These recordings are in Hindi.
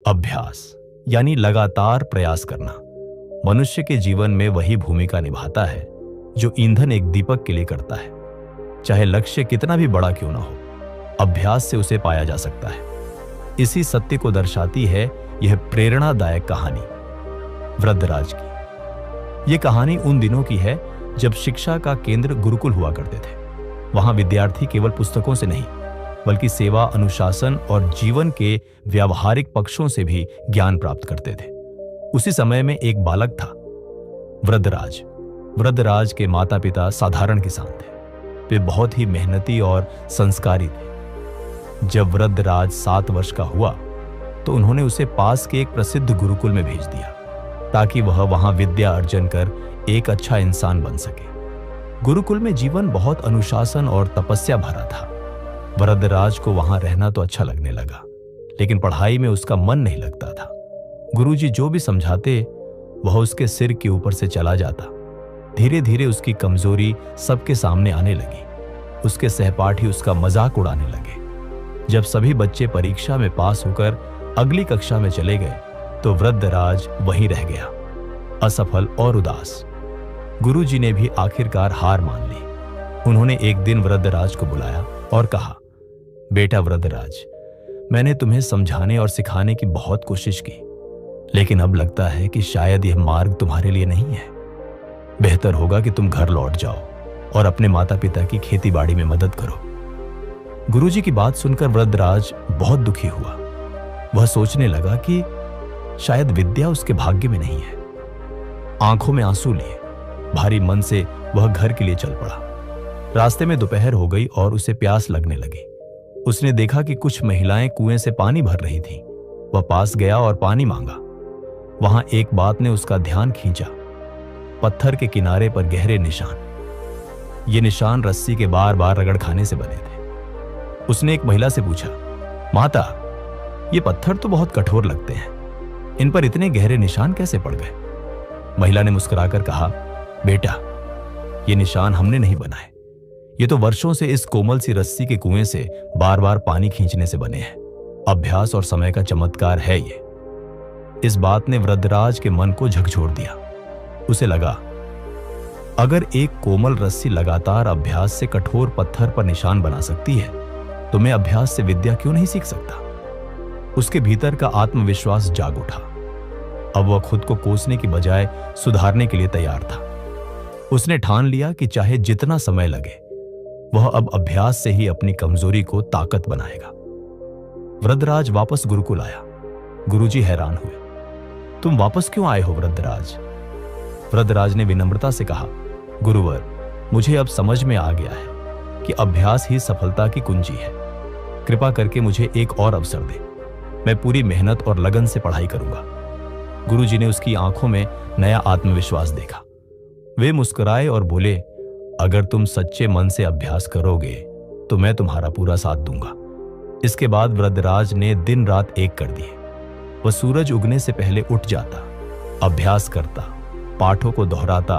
अभ्यास यानी लगातार प्रयास करना मनुष्य के जीवन में वही भूमिका निभाता है जो ईंधन एक दीपक के लिए करता है। चाहे लक्ष्य कितना भी बड़ा क्यों ना हो, अभ्यास से उसे पाया जा सकता है। इसी सत्य को दर्शाती है यह प्रेरणादायक कहानी वृद्धराज की। यह कहानी उन दिनों की है जब शिक्षा का केंद्र गुरुकुल हुआ करते थे। वहां विद्यार्थी केवल पुस्तकों से नहीं बल्कि सेवा, अनुशासन और जीवन के व्यावहारिक पक्षों से भी ज्ञान प्राप्त करते थे। उसी समय में एक बालक था, वृद्धराज। वृद्धराज के माता पिता साधारण किसान थे। वे बहुत ही मेहनती और संस्कारी थे। जब वृद्धराज 7 वर्ष का हुआ तो उन्होंने उसे पास के एक प्रसिद्ध गुरुकुल में भेज दिया ताकि वह वहां विद्या अर्जन कर एक अच्छा इंसान बन सके। गुरुकुल में जीवन बहुत अनुशासन और तपस्या भरा था। वृद्धराज को वहां रहना तो अच्छा लगने लगा, लेकिन पढ़ाई में उसका मन नहीं लगता था। गुरुजी जो भी समझाते वह उसके सिर के ऊपर से चला जाता। धीरे धीरे उसकी कमजोरी सबके सामने आने लगी। उसके सहपाठी उसका मजाक उड़ाने लगे। जब सभी बच्चे परीक्षा में पास होकर अगली कक्षा में चले गए तो वृद्धराज वहीं रह गया, असफल और उदास। गुरुजी ने भी आखिरकार हार मान ली। उन्होंने एक दिन वृद्धराज को बुलाया और कहा, बेटा वृद्धराज, मैंने तुम्हें समझाने और सिखाने की बहुत कोशिश की, लेकिन अब लगता है कि शायद यह मार्ग तुम्हारे लिए नहीं है। बेहतर होगा कि तुम घर लौट जाओ और अपने माता पिता की खेती बाड़ी में मदद करो। गुरुजी की बात सुनकर वृद्धराज बहुत दुखी हुआ। वह सोचने लगा कि शायद विद्या उसके भाग्य में नहीं है। आंखों में आंसू लिए भारी मन से वह घर के लिए चल पड़ा। रास्ते में दोपहर हो गई और उसे प्यास लगने लगी। उसने देखा कि कुछ महिलाएं कुएं से पानी भर रही थीं। वह पास गया और पानी मांगा। वहां एक बात ने उसका ध्यान खींचा। पत्थर के किनारे पर गहरे निशान। ये निशान रस्सी के बार बार रगड़ खाने से बने थे। उसने एक महिला से पूछा, माता, ये पत्थर तो बहुत कठोर लगते हैं, इन पर इतने गहरे निशान कैसे पड़ गए? महिला ने मुस्कुराकर कहा, बेटा, ये निशान हमने नहीं बनाए। ये तो वर्षों से इस कोमल सी रस्सी के कुएं से बार बार पानी खींचने से बने हैं। अभ्यास और समय का चमत्कार है ये। इस बात ने वृद्धराज के मन को झकझोर दिया। उसे लगा, अगर एक कोमल रस्सी लगातार अभ्यास से कठोर पत्थर पर निशान बना सकती है तो मैं अभ्यास से विद्या क्यों नहीं सीख सकता? उसके भीतर का आत्मविश्वास जाग उठा। अब वह खुद को कोसने की बजाय सुधारने के लिए तैयार था। उसने ठान लिया कि चाहे जितना समय लगे वह अब अभ्यास से ही अपनी कमजोरी को ताकत बनाएगा। वृद्धराज वापस गुरुकुल आया। गुरुजी हैरान हुए। तुम वापस क्यों आए हो वृद्धराज? वृद्धराज ने विनम्रता से कहा, गुरुवर, मुझे अब समझ में आ गया है कि अभ्यास ही सफलता की कुंजी है। कृपा करके मुझे एक और अवसर दे। मैं पूरी मेहनत और लगन से पढ़ाई करूंगा। गुरुजी ने उसकी आंखों में नया आत्मविश्वास देखा। वे मुस्कुराए और बोले, अगर तुम सच्चे मन से अभ्यास करोगे तो मैं तुम्हारा पूरा साथ दूंगा। इसके बाद वृद्धराज ने दिन रात एक कर दिए। वह सूरज उगने से पहले उठ जाता, अभ्यास करता, पाठों को दोहराता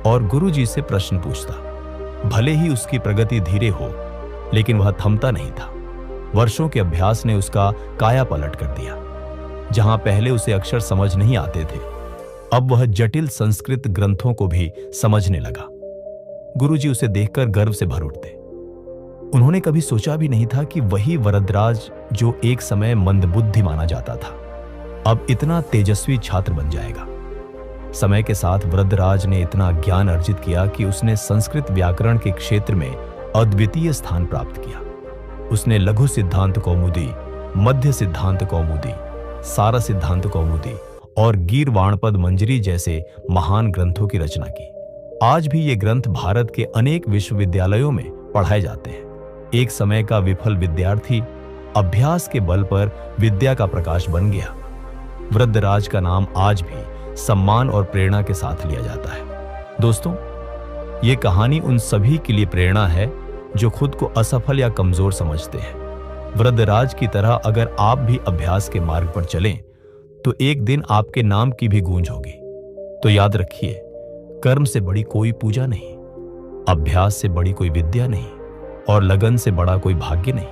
और गुरुजी से प्रश्न पूछता। भले ही उसकी प्रगति धीरे हो, लेकिन वह थमता नहीं था। वर्षों के अभ्यास ने उसका काया पलट कर दिया। जहां पहले उसे अक्षर समझ नहीं आते थे, अब वह जटिल संस्कृत ग्रंथों को भी समझने लगा। गुरुजी उसे देखकर गर्व से भर उठते। उन्होंने कभी सोचा भी नहीं था कि वही वृद्धराज जो एक समय मंदबुद्धि माना जाता था, अब इतना तेजस्वी छात्र बन जाएगा। समय के साथ वृद्धराज ने इतना ज्ञान अर्जित किया कि उसने संस्कृत व्याकरण के क्षेत्र में अद्वितीय स्थान प्राप्त किया। उसने लघु सिद्धांत कौमुदी, मध्य सिद्धांत कौमुदी, सारा सिद्धांत कौमुदी और गीरवाणपद मंजरी जैसे महान ग्रंथों की रचना की। आज भी ये ग्रंथ भारत के अनेक विश्वविद्यालयों में पढ़ाए जाते हैं। एक समय का विफल विद्यार्थी अभ्यास के बल पर विद्या का प्रकाश बन गया। वृद्धराज का नाम आज भी सम्मान और प्रेरणा के साथ लिया जाता है। दोस्तों, ये कहानी उन सभी के लिए प्रेरणा है जो खुद को असफल या कमजोर समझते हैं। वृद्धराज की तरह अगर आप भी अभ्यास के मार्ग पर चलें तो एक दिन आपके नाम की भी गूंज होगी। तो याद रखिए, कर्म से बड़ी कोई पूजा नहीं, अभ्यास से बड़ी कोई विद्या नहीं और लगन से बड़ा कोई भाग्य नहीं।